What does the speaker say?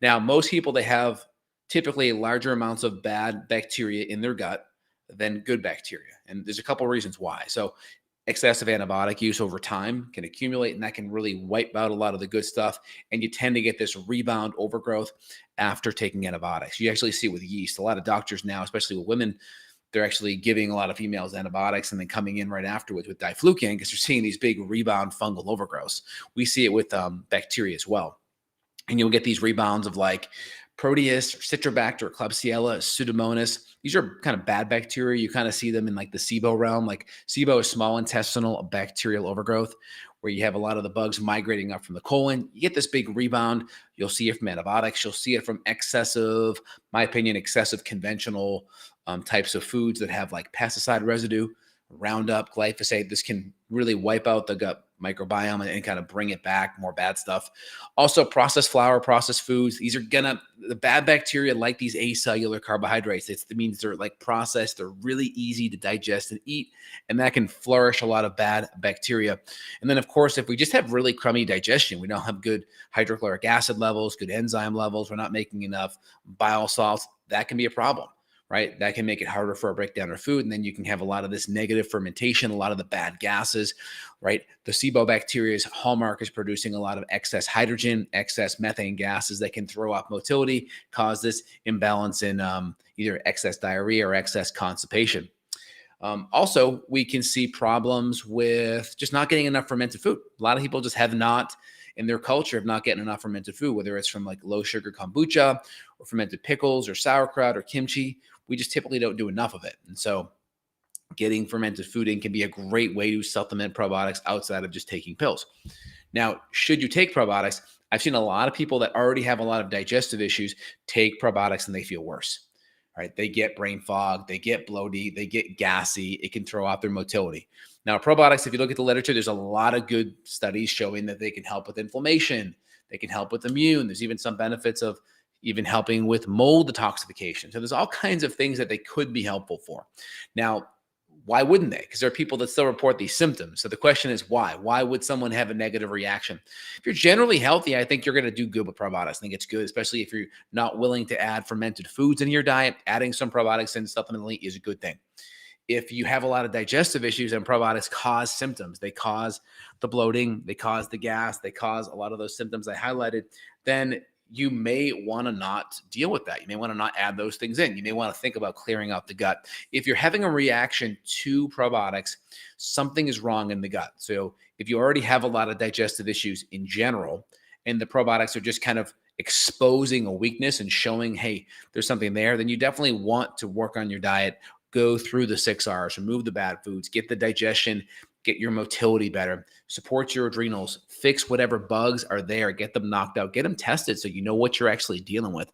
Now, most people, they have typically larger amounts of bad bacteria in their gut than good bacteria. And there's a couple of reasons why. So, excessive antibiotic use over time can accumulate, and that can really wipe out a lot of the good stuff. And you tend to get this rebound overgrowth after taking antibiotics. You actually see it with yeast. A lot of doctors now, especially with women, they're actually giving a lot of females antibiotics and then coming in right afterwards with diflucan because they're seeing these big rebound fungal overgrowths. We see it with bacteria as well. And you'll get these rebounds of like Proteus, or Citrobacter, Klebsiella, Pseudomonas. These are kind of bad bacteria. You kind of see them in like the SIBO realm. Like SIBO is small intestinal bacterial overgrowth, where you have a lot of the bugs migrating up from the colon. You get this big rebound. You'll see it from antibiotics. You'll see it from excessive, my opinion, excessive conventional types of foods that have like pesticide residue, Roundup, glyphosate. This can really wipe out the gut microbiome and kind of bring it back, more bad stuff. Also, processed flour, processed foods. These are the bad bacteria like these acellular carbohydrates. It means they're like processed. They're really easy to digest and eat, and that can flourish a lot of bad bacteria. And then, of course, if we just have really crummy digestion, we don't have good hydrochloric acid levels, good enzyme levels, we're not making enough bile salts, that can be a problem. Right? That can make it harder for a breakdown of food. And then you can have a lot of this negative fermentation, a lot of the bad gases, right? The SIBO bacteria's hallmark is producing a lot of excess hydrogen, excess methane gases that can throw off motility, cause this imbalance in either excess diarrhea or excess constipation. Also, we can see problems with just not getting enough fermented food. A lot of people just have not, in their culture, of not getting enough fermented food, whether it's from like low sugar kombucha or fermented pickles or sauerkraut or kimchi. We just typically don't do enough of it. And so getting fermented food in can be a great way to supplement probiotics outside of just taking pills. Now, should you take probiotics? I've seen a lot of people that already have a lot of digestive issues take probiotics and they feel worse, right? They get brain fog, they get bloated, they get gassy. It can throw out their motility. Now, probiotics, if you look at the literature, there's a lot of good studies showing that they can help with inflammation. They can help with immune. There's even some benefits of even helping with mold detoxification. So there's all kinds of things that they could be helpful for. Now, why wouldn't they? Because there are people that still report these symptoms. So the question is why? Why would someone have a negative reaction? If you're generally healthy, I think you're going to do good with probiotics. I think it's good, especially if you're not willing to add fermented foods into your diet. Adding some probiotics in supplementally is a good thing. If you have a lot of digestive issues, and probiotics cause symptoms, they cause the bloating, they cause the gas, they cause a lot of those symptoms I highlighted, then you may want to not deal with that. You may want to not add those things in. You may want to think about clearing out the gut. If you're having a reaction to probiotics, something is wrong in the gut. So if you already have a lot of digestive issues in general, and the probiotics are just kind of exposing a weakness and showing, hey, there's something there, then you definitely want to work on your diet, go through the 6 R's, remove the bad foods, get the digestion, get your motility better, support your adrenals, fix whatever bugs are there, get them knocked out, get them tested so you know what you're actually dealing with.